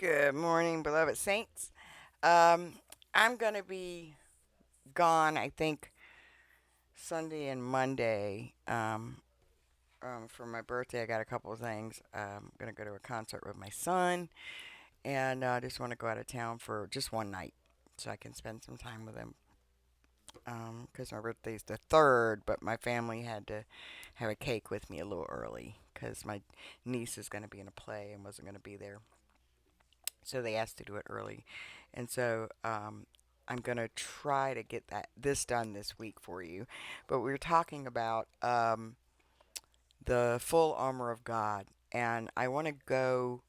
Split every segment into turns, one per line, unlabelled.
Good morning, beloved saints. Um, I'm going to be gone, I think, Sunday and Monday. For my birthday, I got a couple of things. I'm going to go to a concert with my son, and I just want to go out of town for just one night so I can spend some time with him. Because my birthday's the 3rd, but my family had to have a cake with me a little early because my niece is going to be in a play and wasn't going to be there. So they asked to do it early, and so I'm gonna try to get this done this week for you. But we were talking about the full armor of God, and I want to go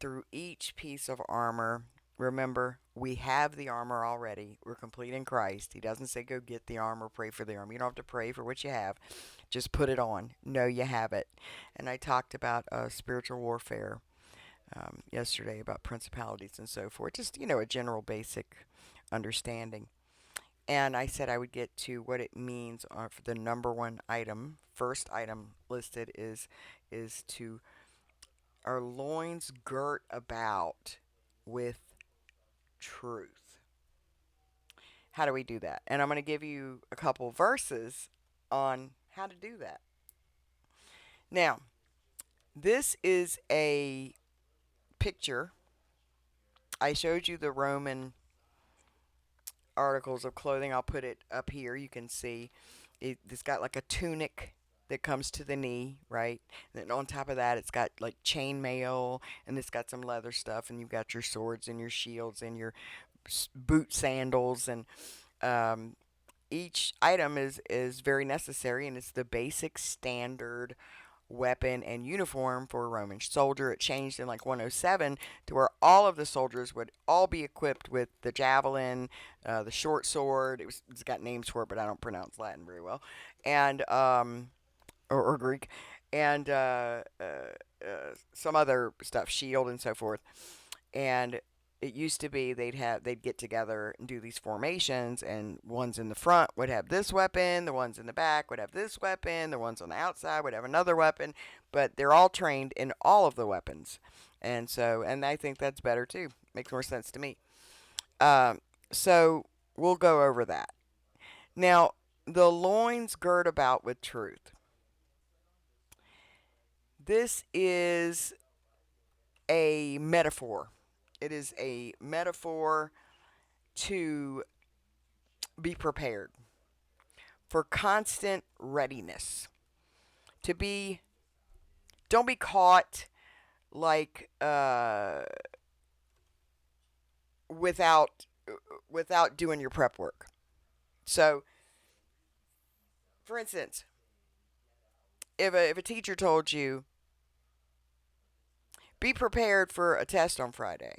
through each piece of armor. Remember, we have the armor already. We're complete in Christ. He doesn't say go get the armor, pray for the armor. You don't have to pray for what you have. Just put it on. Know you have it. And I talked about spiritual warfare yesterday about principalities and so forth. Just, a general basic understanding. And I said I would get to what it means for the number one item. First item listed is to our loins girt about with truth. How do we do that? And I'm going to give you a couple verses on how to do that. Now, this is a picture. I showed you the Roman articles of clothing. I'll put it up here. You can see it's got like a tunic that comes to the knee, right? And then on top of that, it's got like chainmail, and it's got some leather stuff, and you've got your swords and your shields and your boot sandals, and um, each item is very necessary, and it's the basic standard weapon and uniform for a Roman soldier. It changed in like 107 to where all of the soldiers would all be equipped with the javelin, the short sword. It's got names for it, but I don't pronounce Latin very well, and or Greek, and some other stuff, shield and so forth. And it used to be they'd get together and do these formations, and ones in the front would have this weapon, the ones in the back would have this weapon, the ones on the outside would have another weapon, but they're all trained in all of the weapons. And I think that's better too. Makes more sense to me. um, so we'll go over that now. The loins girt about with truth. This is a metaphor. It is a metaphor to be prepared for constant readiness. To be, don't be caught like without without doing your prep work. So, for instance, if a teacher told you be prepared for a test on Friday,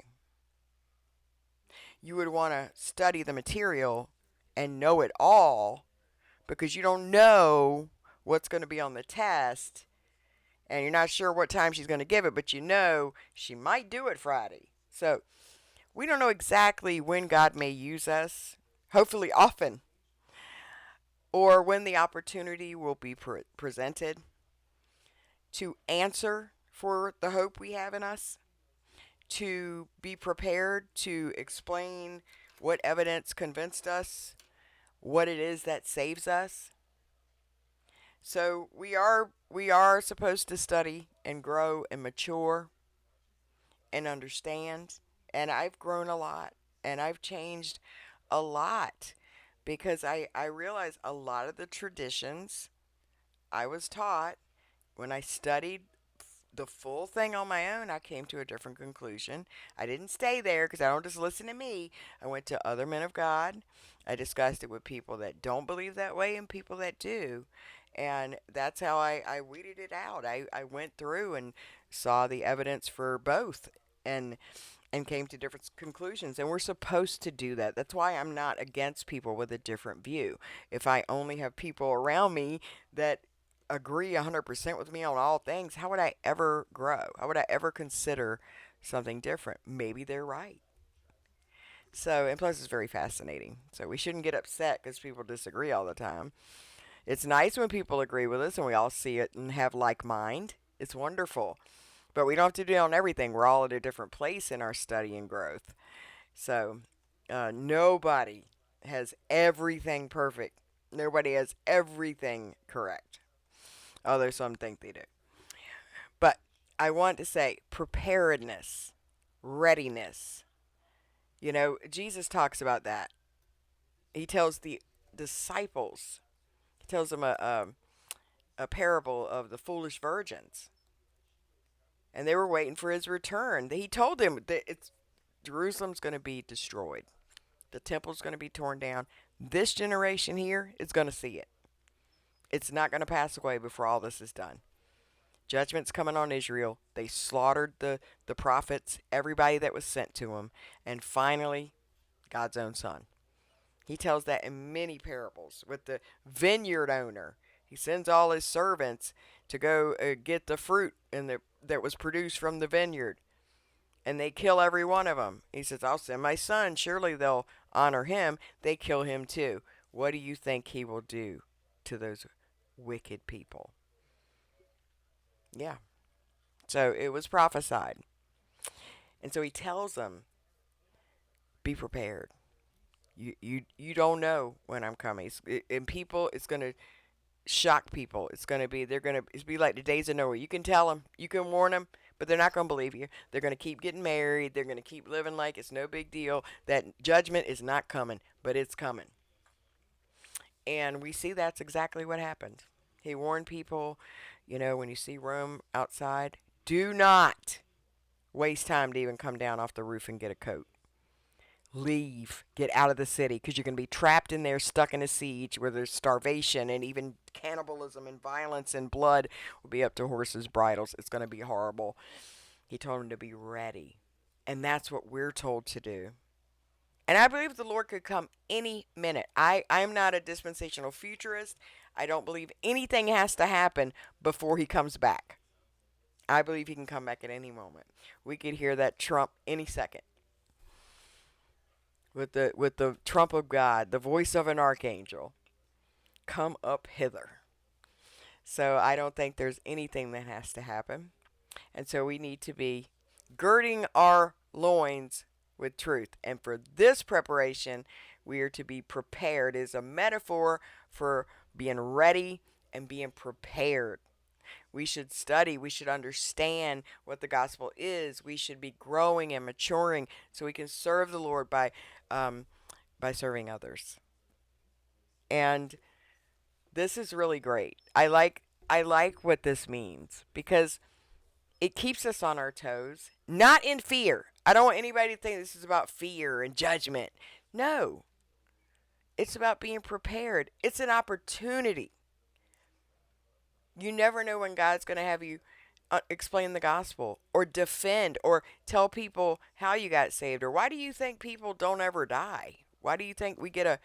you would want to study the material and know it all because you don't know what's going to be on the test, and you're not sure what time she's going to give it, but you know she might do it Friday. So we don't know exactly when God may use us, hopefully often, or when the opportunity will be presented to answer for the hope we have in us, to be prepared to explain what evidence convinced us, what it is that saves us. So we are supposed to study and grow and mature and understand. And I've grown a lot, and I've changed a lot because I realize a lot of the traditions I was taught when I studied the full thing on my own, I came to a different conclusion. I didn't stay there because I don't just listen to me. I went to other men of God. I discussed it with people that don't believe that way and people that do. And that's how I weeded it out. I went through and saw the evidence for both, and came to different conclusions. And we're supposed to do that. That's why I'm not against people with a different view. If I only have people around me that agree 100% with me on all things, how would I ever grow? How would I ever consider something different? Maybe they're right. So, and plus, it's very fascinating. So, we shouldn't get upset because people disagree all the time. It's nice when people agree with us and we all see it and have like mind. It's wonderful. But we don't have to do on everything. We're all at a different place in our study and growth. So nobody has everything perfect. Nobody has everything correct. Although some think they do. But I want to say preparedness, readiness. You know, Jesus talks about that. He tells the disciples, he tells them a parable of the foolish virgins. And they were waiting for his return. He told them that Jerusalem's going to be destroyed. The temple's going to be torn down. This generation here is going to see it. It's not going to pass away before all this is done. Judgment's coming on Israel. They slaughtered the prophets, everybody that was sent to them. And finally, God's own son. He tells that in many parables with the vineyard owner. He sends all his servants to go get the fruit that was produced from the vineyard. And they kill every one of them. He says, I'll send my son. Surely they'll honor him. They kill him too. What do you think he will do to those wicked people? Yeah. So it was prophesied. And so he tells them, be prepared. You don't know when I'm coming. And people, it's going to shock people. It's going to be, it's be like the days of Noah. You can tell them, you can warn them, but they're not going to believe you. They're going to keep getting married. They're going to keep living like it's no big deal. That judgment is not coming, but it's coming. And we see that's exactly what happened. He warned people, you know, when you see Rome outside, do not waste time to even come down off the roof and get a coat. Leave. Get out of the city, because you're going to be trapped in there, stuck in a siege where there's starvation and even cannibalism and violence and blood will be up to horses' bridles. It's going to be horrible. He told them to be ready. And that's what we're told to do. And I believe the Lord could come any minute. I'm not a dispensational futurist. I don't believe anything has to happen before he comes back. I believe he can come back at any moment. We could hear that trump any second. With the trump of God, the voice of an archangel, come up hither. So I don't think there's anything that has to happen. And so we need to be girding our loins with truth. And for this preparation, we are to be prepared. It is a metaphor for being ready and being prepared. We should study. We should understand what the gospel is. We should be growing and maturing so we can serve the Lord by serving others. And this is really great. I like what this means, because it keeps us on our toes, not in fear. I don't want anybody to think this is about fear and judgment. No. It's about being prepared. It's an opportunity. You never know when God's going to have you explain the gospel or defend or tell people how you got saved. Or why do you think people don't ever die? Why do you think we get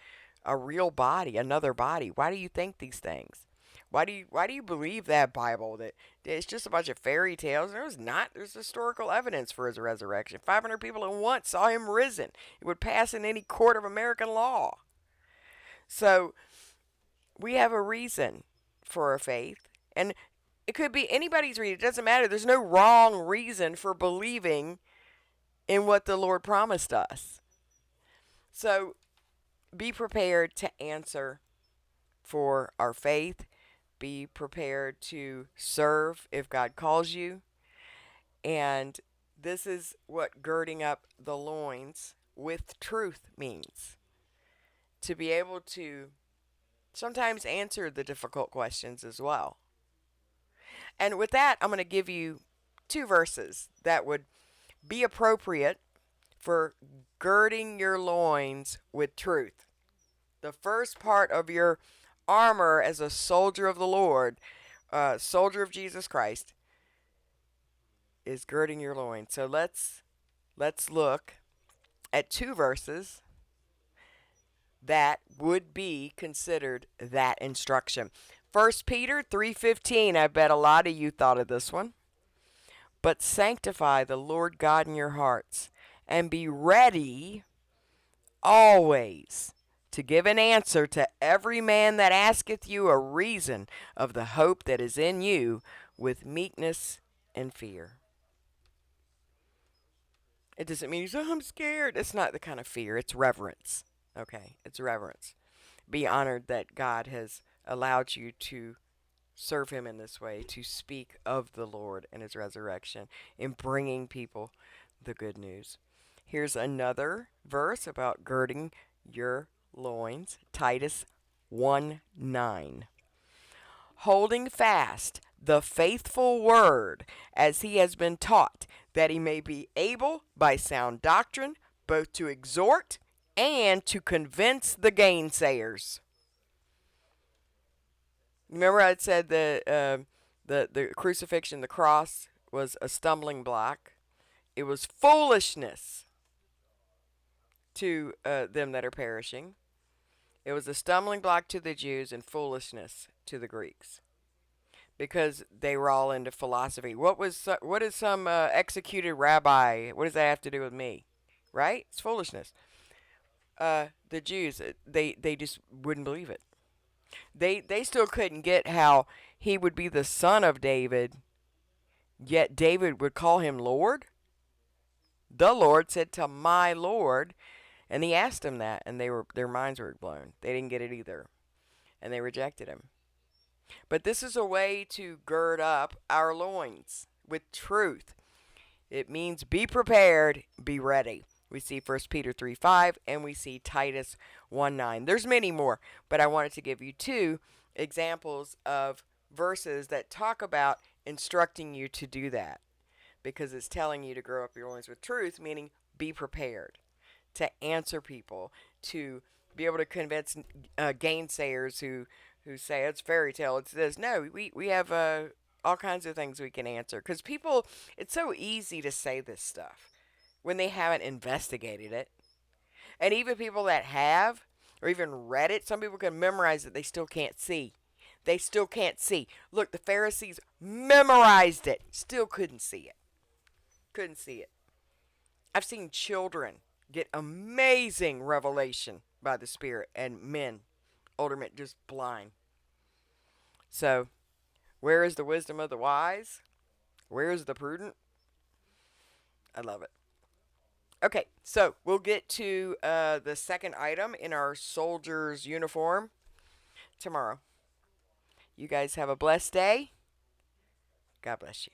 a real body, another body? Why do you think these things? Why do you believe that Bible that it's just a bunch of fairy tales? There was not. There's historical evidence for his resurrection. 500 people at once saw him risen. It would pass in any court of American law. So we have a reason for our faith. And it could be anybody's reason. It doesn't matter. There's no wrong reason for believing in what the Lord promised us. So be prepared to answer for our faith. Be prepared to serve if God calls you. And this is what girding up the loins with truth means. To be able to sometimes answer the difficult questions as well. And with that, I'm going to give you 2 verses that would be appropriate for girding your loins with truth. The first part of your armor as a soldier of the Lord, soldier of Jesus Christ, is girding your loins. So let's look at 2 verses that would be considered that instruction. 1 Peter 3:15, I bet a lot of you thought of this one. But sanctify the Lord God in your hearts, and be ready always to give an answer to every man that asketh you a reason of the hope that is in you with meekness and fear. It doesn't mean, oh, I'm scared. It's not the kind of fear. It's reverence. Okay? It's reverence. Be honored that God has allowed you to serve him in this way, to speak of the Lord and his resurrection, in bringing people the good news. Here's another verse about girding your loins. Titus 1:9. Holding fast the faithful word as he has been taught, that he may be able by sound doctrine both to exhort and to convince the gainsayers. Remember, I said the crucifixion, the cross, was a stumbling block. It was foolishness to them that are perishing. It was a stumbling block to the Jews and foolishness to the Greeks, because they were all into philosophy. What is some executed rabbi? What does that have to do with me? Right? It's foolishness. The Jews, they just wouldn't believe it. They still couldn't get how he would be the son of David, yet David would call him Lord. The Lord said to my Lord, and he asked him that, and their minds were blown. They didn't get it either, and they rejected him. But this is a way to gird up our loins with truth. It means be prepared, be ready. We see 1 Peter 3:5, and we see Titus 1:9. There's many more, but I wanted to give you two examples of verses that talk about instructing you to do that, because it's telling you to grow up your loins with truth, meaning be prepared to answer people, to be able to convince gainsayers who say it's fairy tale, it's this. No, we have all kinds of things we can answer, because people, it's so easy to say this stuff when they haven't investigated it. And even people that have, or even read it, some people can memorize it, they still can't see. They still can't see. Look, the Pharisees memorized it, still couldn't see it. Couldn't see it. I've seen children get amazing revelation by the Spirit, and men, older men, just blind. So, where is the wisdom of the wise? Where is the prudent? I love it. Okay, so we'll get to the second item in our soldier's uniform tomorrow. You guys have a blessed day. God bless you.